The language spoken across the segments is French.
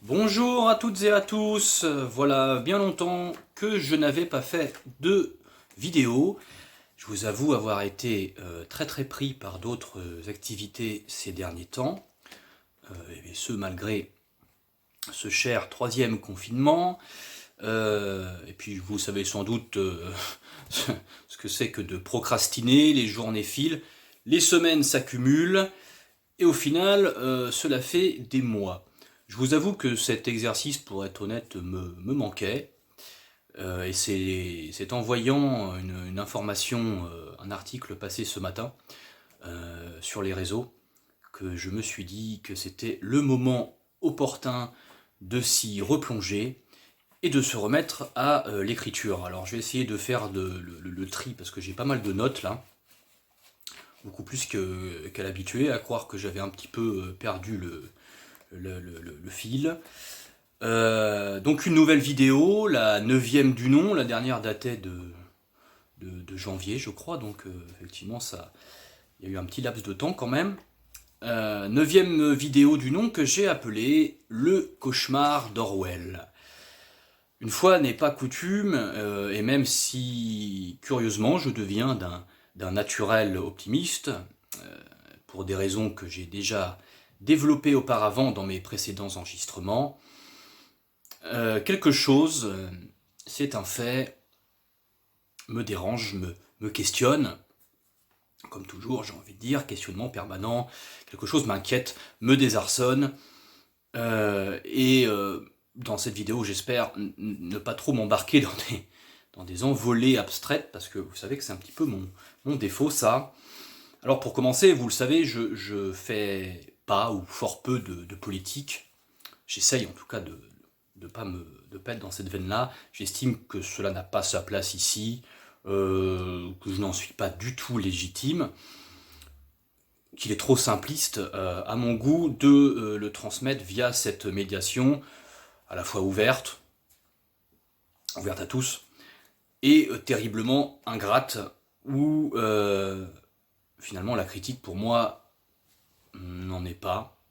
Bonjour à toutes et à tous, voilà bien longtemps que je n'avais pas fait de vidéo. Je vous avoue avoir été très pris par d'autres activités ces derniers temps, et ce malgré ce cher troisième confinement. Et puis vous savez sans doute ce que c'est que de procrastiner, les journées filent, les semaines s'accumulent, et au final cela fait des mois. Je vous avoue que cet exercice, pour être honnête, me manquait. Et c'est en voyant une information, un article passé ce matin sur les réseaux, que je me suis dit que c'était le moment opportun de s'y replonger et de se remettre à l'écriture. Alors je vais essayer de faire le tri, parce que j'ai pas mal de notes là, beaucoup plus qu'à l'habitude, à croire que j'avais un petit peu perdu le fil. Donc une nouvelle vidéo, la neuvième du nom, la dernière datait de janvier je crois, donc effectivement ça, il y a eu un petit laps de temps quand même. Neuvième vidéo du nom que j'ai appelée Le cauchemar d'Orwell. Une fois n'est pas coutume, et même si curieusement je deviens d'un naturel optimiste, pour des raisons que j'ai déjà développées auparavant dans mes précédents enregistrements, quelque chose, c'est un fait, me dérange, me questionne, comme toujours j'ai envie de dire, questionnement permanent, quelque chose m'inquiète, me désarçonne, et dans cette vidéo j'espère ne pas trop m'embarquer dans des envolées abstraites, parce que vous savez que c'est un petit peu mon défaut ça. Alors pour commencer, vous le savez, je fais pas ou fort peu de politique. J'essaye en tout cas de pas être dans cette veine-là. J'estime que cela n'a pas sa place ici, que je n'en suis pas du tout légitime, qu'il est trop simpliste à mon goût de le transmettre via cette médiation à la fois ouverte à tous, et terriblement ingrate, où finalement la critique pour moi n'en est pas.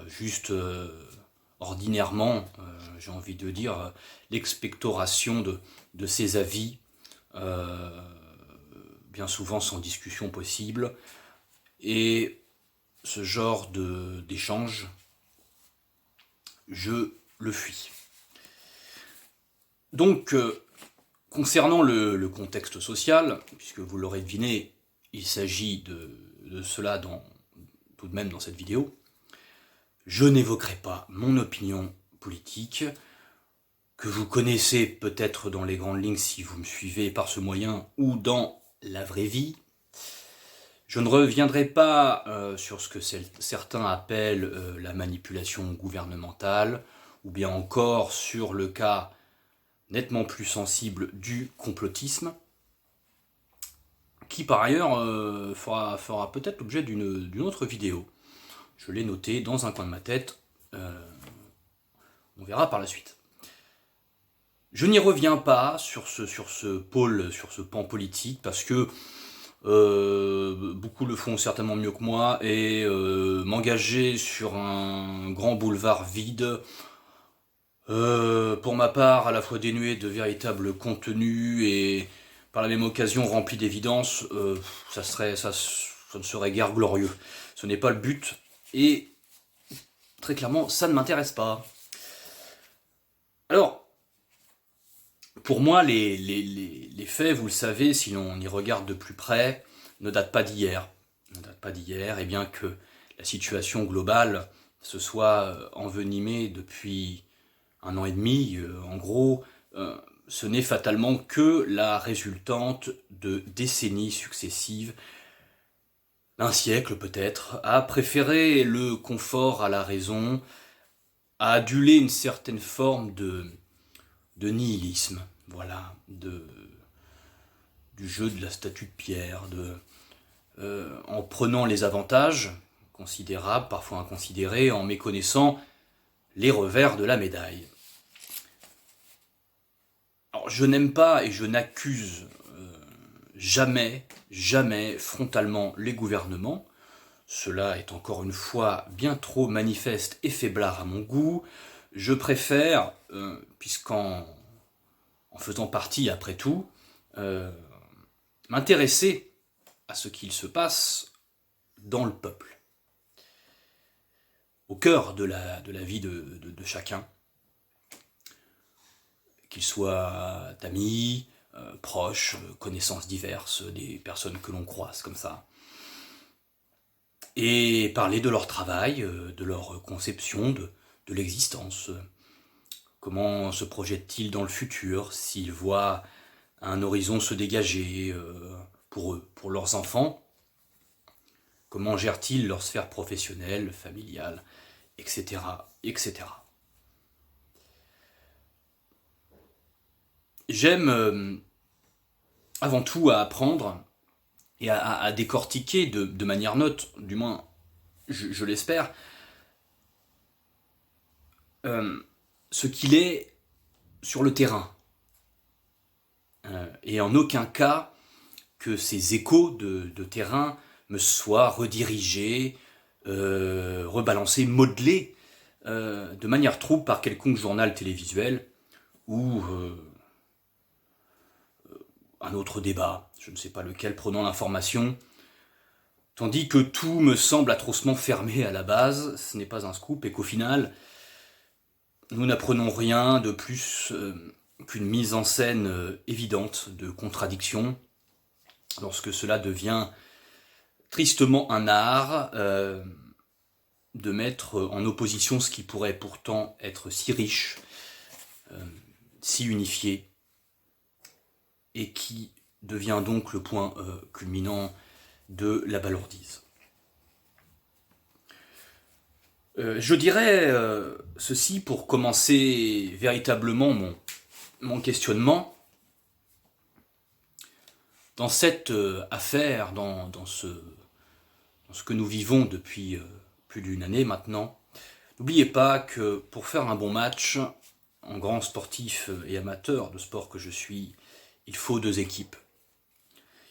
Juste ordinairement, j'ai envie de dire, l'expectoration de ses avis, euh, bien souvent sans discussion possible, et ce genre d'échange, je le fuis. Donc, concernant le contexte social, puisque vous l'aurez deviné, il s'agit de cela tout de même dans cette vidéo, je n'évoquerai pas mon opinion politique, que vous connaissez peut-être dans les grandes lignes si vous me suivez par ce moyen ou dans la vraie vie. Je ne reviendrai pas sur ce que certains appellent la manipulation gouvernementale, ou bien encore sur le cas nettement plus sensible du complotisme, qui par ailleurs fera peut-être l'objet d'une autre vidéo. Je l'ai noté dans un coin de ma tête, on verra par la suite. Je n'y reviens pas sur ce pôle, sur ce pan politique, parce que beaucoup le font certainement mieux que moi, et m'engager sur un grand boulevard vide, pour ma part à la fois dénué de véritable contenu et par la même occasion rempli d'évidence, ça ne serait guère glorieux. Ce n'est pas le but, et très clairement ça ne m'intéresse pas. Alors, pour moi, les faits, vous le savez, si l'on y regarde de plus près, ne datent pas d'hier. Ne datent pas d'hier, et bien que la situation globale se soit envenimée depuis un an et demi, en gros, ce n'est fatalement que la résultante de décennies successives, d'un siècle peut-être, à préférer le confort à la raison, à aduler une certaine forme de nihilisme, voilà, du jeu de la statue de pierre, en prenant les avantages considérables, parfois inconsidérés, en méconnaissant les revers de la médaille. Alors, je n'aime pas et je n'accuse jamais frontalement les gouvernements, cela est encore une fois bien trop manifeste et faiblard à mon goût. Je préfère, puisqu'en faisant partie après tout, m'intéresser à ce qu'il se passe dans le peuple, au cœur de la vie de chacun, qu'il soit amis, proches, connaissances diverses, des personnes que l'on croise comme ça, et parler de leur travail, de leur conception de l'existence. Comment se projettent-ils dans le futur, s'ils voient un horizon se dégager pour eux, pour leurs enfants? Comment gèrent-ils leur sphère professionnelle, familiale, etc., etc. J'aime avant tout à apprendre et à décortiquer de manière neutre, du moins je l'espère, ce qu'il est sur le terrain. Et en aucun cas que ces échos de terrain me soient redirigés, rebalancés, modelés de manière trouble par quelconque journal télévisuel ou un autre débat, je ne sais pas lequel, prenant l'information, tandis que tout me semble atrocement fermé à la base, ce n'est pas un scoop, et qu'au final, nous n'apprenons rien de plus qu'une mise en scène évidente de contradictions, lorsque cela devient tristement un art de mettre en opposition ce qui pourrait pourtant être si riche, si unifié, et qui devient donc le point culminant de la balourdise. Je dirais ceci pour commencer véritablement mon questionnement. Dans cette affaire, dans ce que nous vivons depuis plus d'une année maintenant, n'oubliez pas que pour faire un bon match, en grand sportif et amateur de sport que je suis, il faut deux équipes.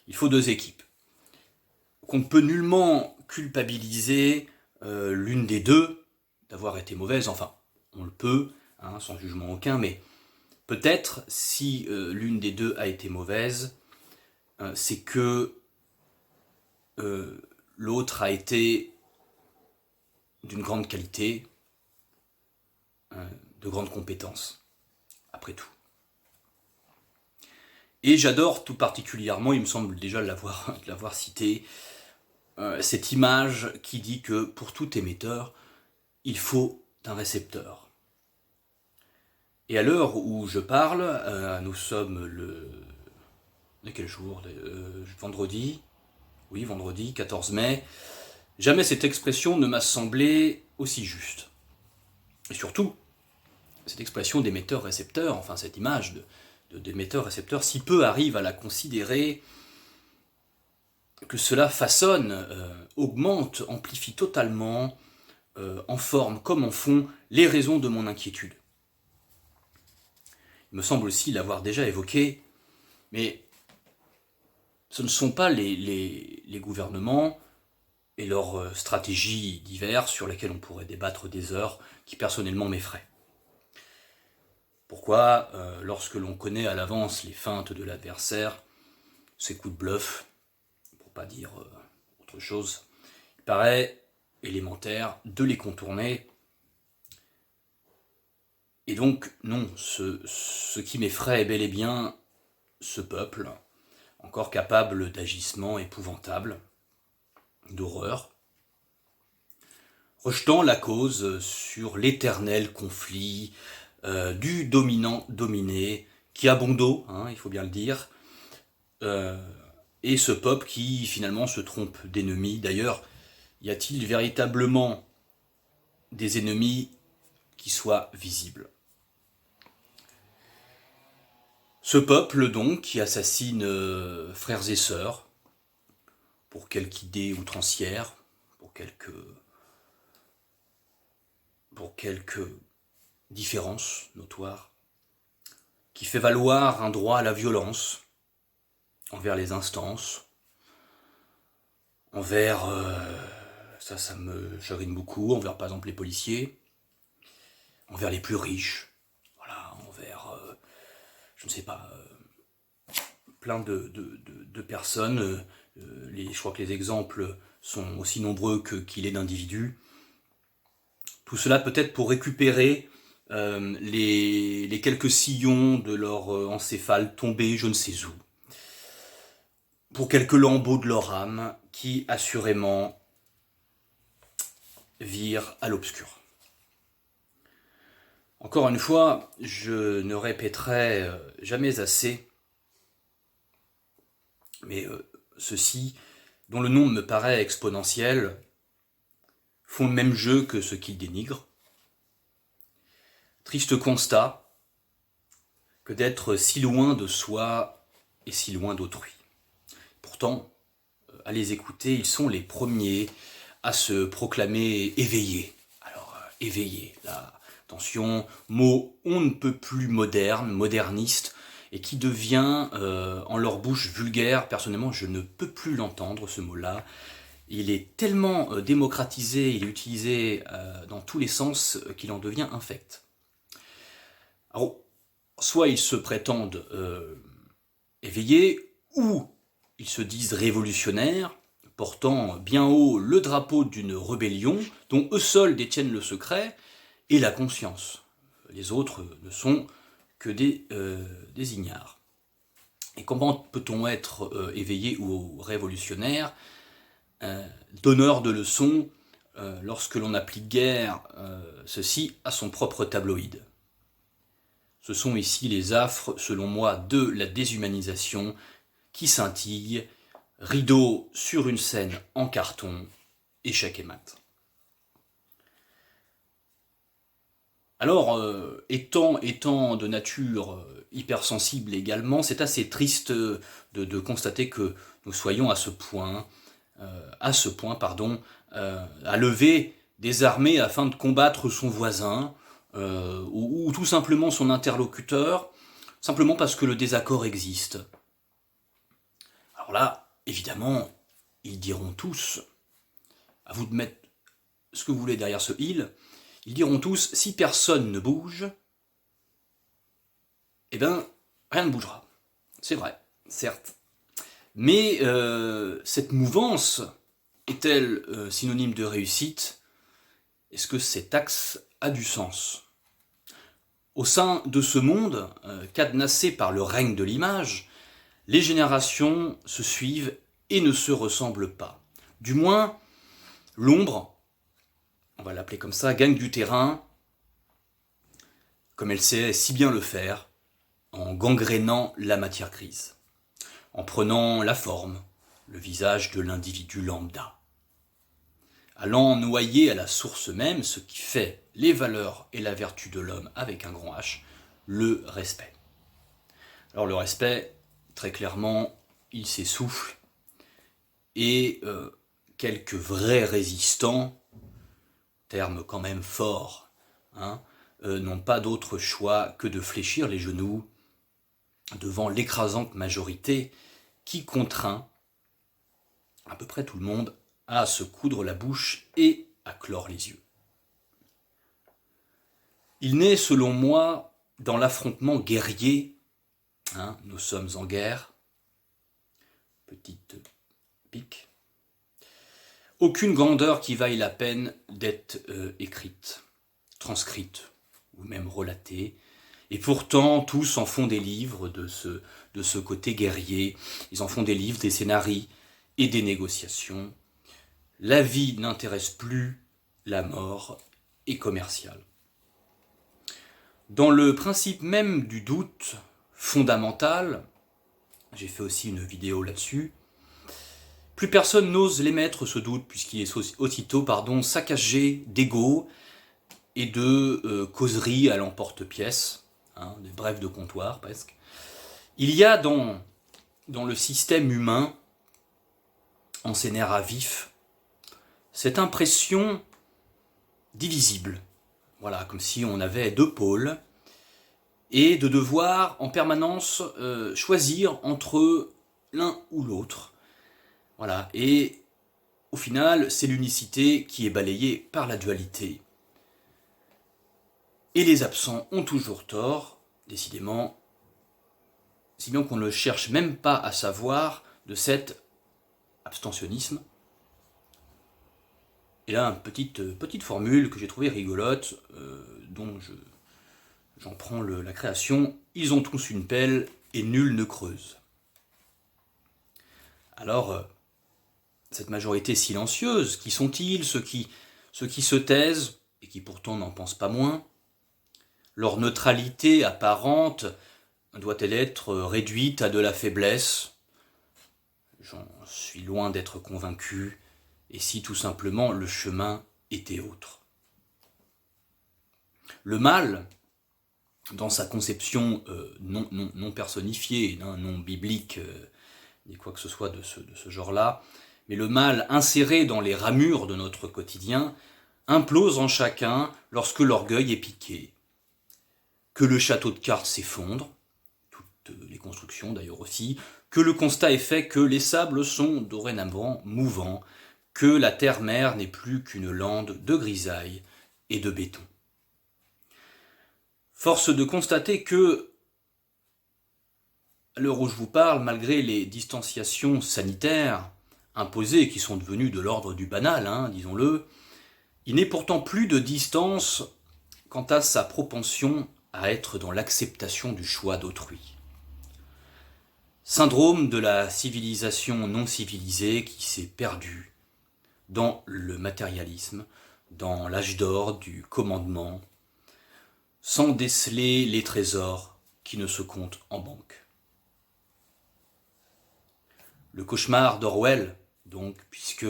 Il faut deux équipes. Qu'on ne peut nullement culpabiliser l'une des deux d'avoir été mauvaise, enfin, on le peut, hein, sans jugement aucun, mais peut-être si l'une des deux a été mauvaise, c'est que l'autre a été d'une grande qualité, de grandes compétences, après tout. Et j'adore tout particulièrement, il me semble déjà l'avoir cité, cette image qui dit que pour tout émetteur, il faut un récepteur. Et à l'heure où je parle, nous sommes le quel jour vendredi. Oui, vendredi, 14 mai. Jamais cette expression ne m'a semblé aussi juste. Et surtout, cette expression d'émetteur-récepteur, enfin cette image d'émetteur-récepteur, si peu arrive à la considérer, que cela façonne, augmente, amplifie totalement, en forme comme en fond, les raisons de mon inquiétude. Il me semble aussi l'avoir déjà évoqué, mais ce ne sont pas les gouvernements et leurs stratégies diverses sur lesquelles on pourrait débattre des heures qui personnellement m'effraient. Pourquoi, lorsque l'on connaît à l'avance les feintes de l'adversaire, ses coups de bluff, pour pas dire autre chose, il paraît élémentaire de les contourner. Et donc, non, ce qui m'effraie est bel et bien ce peuple, encore capable d'agissements épouvantables, d'horreur, rejetant la cause sur l'éternel conflit du dominant-dominé, qui a bon dos, hein, il faut bien le dire, et ce peuple qui finalement se trompe d'ennemis. D'ailleurs, y a-t-il véritablement des ennemis qui soient visibles? Ce peuple donc qui assassine frères et sœurs pour quelque idée outrancière, pour quelques différences notoires, qui fait valoir un droit à la violence envers les instances, envers Ça me chagrine beaucoup, envers par exemple les policiers, envers les plus riches, voilà, envers, je ne sais pas, plein de personnes. Je crois que les exemples sont aussi nombreux qu'il est d'individus. Tout cela peut-être pour récupérer les quelques sillons de leur encéphale tombés je ne sais où, pour quelques lambeaux de leur âme qui assurément virent à l'obscur. Encore une fois, je ne répéterai jamais assez, mais ceux-ci, dont le nombre me paraît exponentiel, font le même jeu que ceux qu'ils dénigrent. Triste constat que d'être si loin de soi et si loin d'autrui. Pourtant, à les écouter, ils sont les premiers à se proclamer éveillés. Alors, éveillés, là, attention, mot on ne peut plus moderne, moderniste, et qui devient en leur bouche vulgaire. Personnellement, je ne peux plus l'entendre, ce mot-là. Il est tellement démocratisé, il est utilisé dans tous les sens qu'il en devient infect. Alors, soit ils se prétendent éveillés, ou ils se disent révolutionnaires, portant bien haut le drapeau d'une rébellion dont eux seuls détiennent le secret et la conscience. Les autres ne sont que des ignares. Et comment peut-on être éveillé ou révolutionnaire, donneur de leçons, lorsque l'on applique guère ceci à son propre tabloïd? Ce sont ici les affres, selon moi, de la déshumanisation qui scintillent, rideau sur une scène en carton, échec et mat. Alors, étant de nature hypersensible également, c'est assez triste de constater que nous soyons à ce point, à lever des armées afin de combattre son voisin, ou tout simplement son interlocuteur, simplement parce que le désaccord existe. Alors là, évidemment, ils diront tous, à vous de mettre ce que vous voulez derrière ce « ils diront tous, si personne ne bouge, eh bien, rien ne bougera. C'est vrai, certes. Mais cette mouvance est-elle synonyme de réussite? Est-ce que cet axe a du sens? Au sein de ce monde, cadenassé par le règne de l'image, les générations se suivent et ne se ressemblent pas. Du moins, l'ombre, on va l'appeler comme ça, gagne du terrain, comme elle sait si bien le faire, en gangrénant la matière grise, en prenant la forme, le visage de l'individu lambda, allant noyer à la source même ce qui fait les valeurs et la vertu de l'homme avec un grand H, le respect. Alors le respect, très clairement, il s'essouffle, et quelques vrais résistants, terme quand même fort, n'ont pas d'autre choix que de fléchir les genoux devant l'écrasante majorité qui contraint à peu près tout le monde à se coudre la bouche et à clore les yeux. Il naît, selon moi, dans l'affrontement guerrier, nous sommes en guerre, petite pique, aucune grandeur qui vaille la peine d'être écrite, transcrite ou même relatée, et pourtant tous en font des livres de ce côté guerrier, ils en font des livres, des scénarios et des négociations. La vie n'intéresse plus, la mort est commerciale. Dans le principe même du doute fondamental, j'ai fait aussi une vidéo là-dessus, plus personne n'ose l'émettre ce doute, puisqu'il est aussitôt saccagé d'ego et de causeries à l'emporte-pièce, des brèves de comptoir presque. Il y a dans le système humain, en ses nerfs à vif, cette impression divisible, voilà, comme si on avait deux pôles, et de devoir en permanence choisir entre l'un ou l'autre. Voilà, et au final, c'est l'unicité qui est balayée par la dualité. Et les absents ont toujours tort, décidément, si bien qu'on ne cherche même pas à savoir de cet abstentionnisme. Et là, une petite formule que j'ai trouvée rigolote, dont j'en prends la création. Ils ont tous une pelle et nul ne creuse. Alors, cette majorité silencieuse, qui sont-ils, ceux qui se taisent, et qui pourtant n'en pensent pas moins? Leur neutralité apparente doit-elle être réduite à de la faiblesse? J'en suis loin d'être convaincu, et si tout simplement le chemin était autre. Le mal, dans sa conception non personnifiée, non biblique, ni quoi que ce soit de ce genre-là, mais le mal inséré dans les ramures de notre quotidien implose en chacun lorsque l'orgueil est piqué. Que le château de cartes s'effondre, toutes les constructions d'ailleurs aussi, que le constat est fait que les sables sont dorénavant mouvants, que la terre-mère n'est plus qu'une lande de grisaille et de béton. Force de constater que, à l'heure où je vous parle, malgré les distanciations sanitaires imposées qui sont devenues de l'ordre du banal, disons-le, il n'est pourtant plus de distance quant à sa propension à être dans l'acceptation du choix d'autrui. Syndrome de la civilisation non civilisée qui s'est perdue dans le matérialisme, dans l'âge d'or du commandement, sans déceler les trésors qui ne se comptent en banque. Le cauchemar d'Orwell, donc, puisque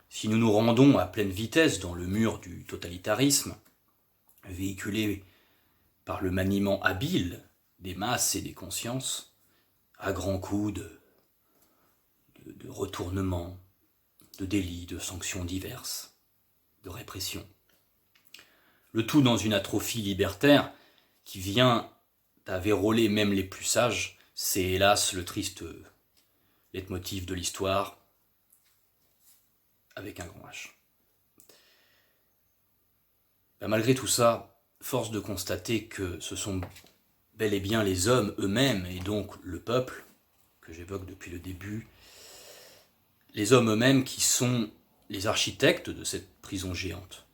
si nous nous rendons à pleine vitesse dans le mur du totalitarisme, véhiculé par le maniement habile des masses et des consciences, à grands coups de retournements, de délits, de sanctions diverses, de répression. Le tout dans une atrophie libertaire qui vient à véroler même les plus sages. C'est hélas le triste leitmotiv de l'histoire, avec un grand H. Malgré tout ça, force de constater que ce sont bel et bien les hommes eux-mêmes, et donc le peuple, que j'évoque depuis le début, les hommes eux-mêmes qui sont les architectes de cette prison géante.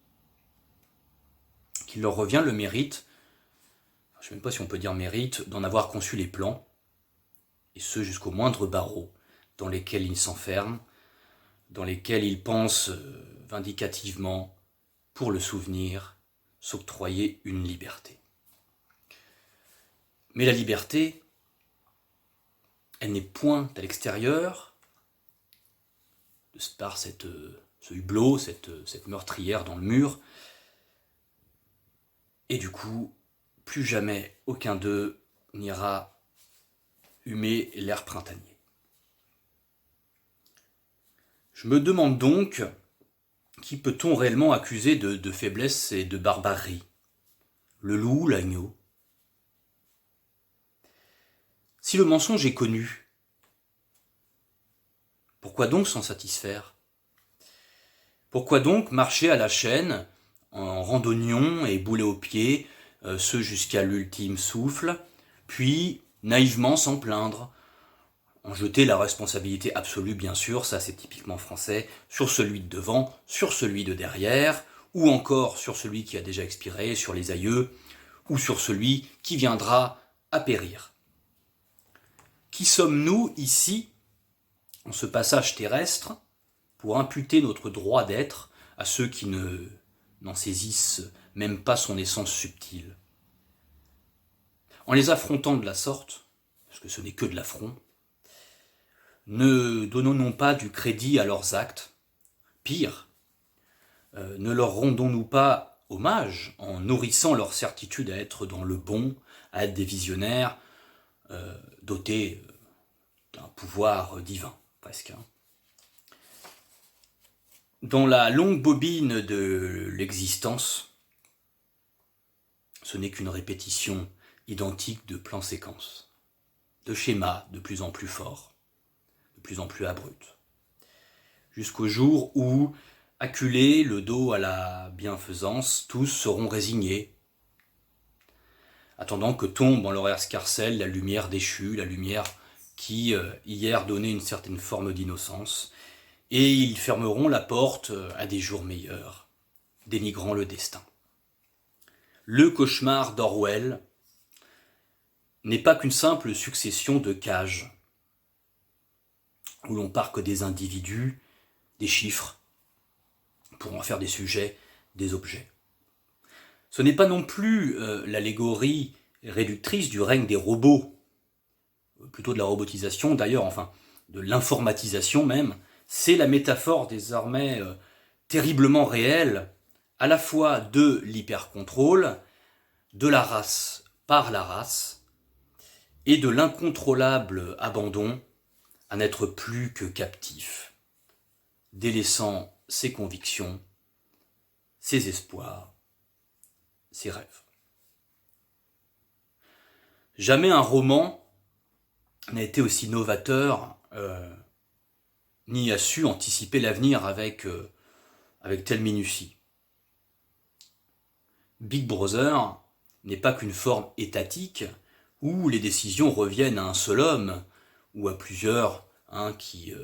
Qu'il leur revient le mérite, je ne sais même pas si on peut dire mérite, d'en avoir conçu les plans, et ce jusqu'au moindre barreau, dans lesquels ils s'enferment, dans lesquels ils pensent vindicativement, pour le souvenir, s'octroyer une liberté. Mais la liberté, elle n'est point à l'extérieur, par ce hublot, cette meurtrière dans le mur, et du coup, plus jamais aucun d'eux n'ira humer l'air printanier. Je me demande donc, qui peut-on réellement accuser de faiblesse et de barbarie? Le loup, l'agneau? Si le mensonge est connu, pourquoi donc s'en satisfaire? Pourquoi donc marcher à la chaîne, en randonnion et boulet aux pieds, ce jusqu'à l'ultime souffle, puis naïvement s'en plaindre, en jeter la responsabilité absolue, bien sûr, ça c'est typiquement français, sur celui de devant, sur celui de derrière, ou encore sur celui qui a déjà expiré, sur les aïeux, ou sur celui qui viendra à périr. Qui sommes-nous ici, en ce passage terrestre, pour imputer notre droit d'être à ceux qui n'en saisissent même pas son essence subtile? En les affrontant de la sorte, parce que ce n'est que de l'affront, ne donnons-nous pas du crédit à leurs actes? Pire, ne leur rendons-nous pas hommage en nourrissant leur certitude à être dans le bon, à être des visionnaires, dotés d'un pouvoir divin, presque. Dans la longue bobine de l'existence, ce n'est qu'une répétition identique de plans-séquences, de schémas de plus en plus forts, de plus en plus abrupts, jusqu'au jour où, acculés, le dos à la bienfaisance, tous seront résignés, attendant que tombe en leur escarcelle la lumière déchue, la lumière qui, hier, donnait une certaine forme d'innocence, et ils fermeront la porte à des jours meilleurs, dénigrant le destin. Le cauchemar d'Orwell n'est pas qu'une simple succession de cages, où l'on parque des individus, des chiffres, pour en faire des sujets, des objets. Ce n'est pas non plus l'allégorie réductrice du règne des robots, plutôt de la robotisation d'ailleurs, enfin, de l'informatisation même. C'est la métaphore désormais terriblement réelle, à la fois de l'hypercontrôle, de la race par la race, et de l'incontrôlable abandon à n'être plus que captif, délaissant ses convictions, ses espoirs, ses rêves. Jamais un roman n'a été aussi novateur, ni a su anticiper l'avenir avec telle minutie. Big Brother n'est pas qu'une forme étatique où les décisions reviennent à un seul homme ou à plusieurs qui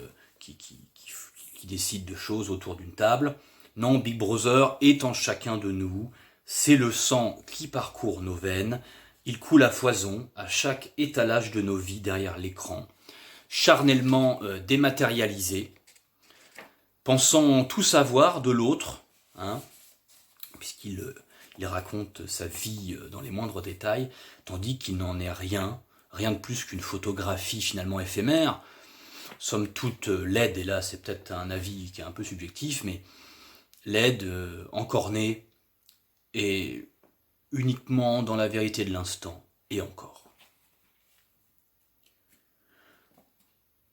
décident de choses autour d'une table. Non, Big Brother est en chacun de nous, c'est le sang qui parcourt nos veines, il coule à foison à chaque étalage de nos vies derrière l'écran, charnellement dématérialisé, pensant tout savoir de l'autre, puisqu'il raconte sa vie dans les moindres détails, tandis qu'il n'en est rien de plus qu'une photographie finalement éphémère, somme toute laide, et là c'est peut-être un avis qui est un peu subjectif, mais laide, encornée, et uniquement dans la vérité de l'instant, et encore.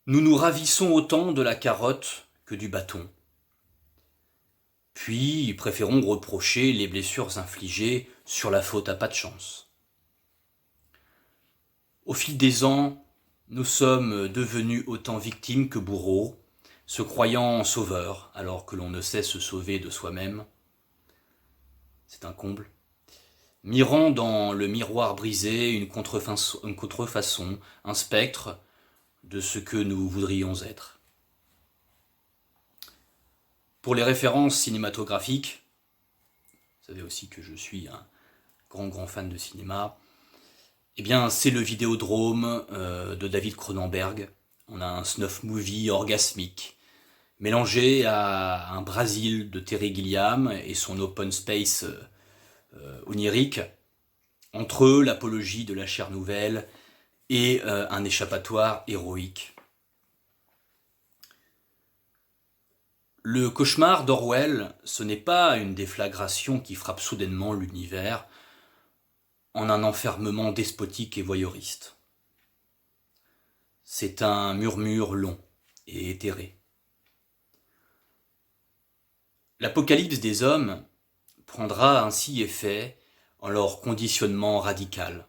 Nous nous ravissons autant de la carotte que du bâton. Puis préférons reprocher les blessures infligées sur la faute à pas de chance. Au fil des ans, nous sommes devenus autant victimes que bourreaux, se croyant sauveurs alors que l'on ne sait se sauver de soi-même. C'est un comble. Mirant dans le miroir brisé une contrefaçon, un spectre de ce que nous voudrions être. Pour les références cinématographiques, vous savez aussi que je suis un grand fan de cinéma, eh bien c'est le Vidéodrome de David Cronenberg. On a un snuff movie orgasmique, mélangé à un Brésil de Terry Gilliam et son open space onirique, entre l'apologie de la chair nouvelle et un échappatoire héroïque. Le cauchemar d'Orwell, ce n'est pas une déflagration qui frappe soudainement l'univers en un enfermement despotique et voyeuriste. C'est un murmure long et éthéré. L'apocalypse des hommes prendra ainsi effet en leur conditionnement radical,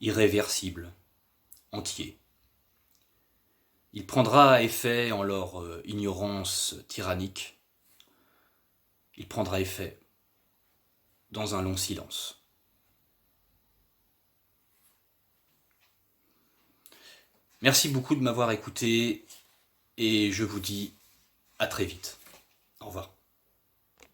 irréversible, entier. Il prendra effet en leur ignorance tyrannique. Il prendra effet dans un long silence. Merci beaucoup de m'avoir écouté et je vous dis à très vite. Au revoir.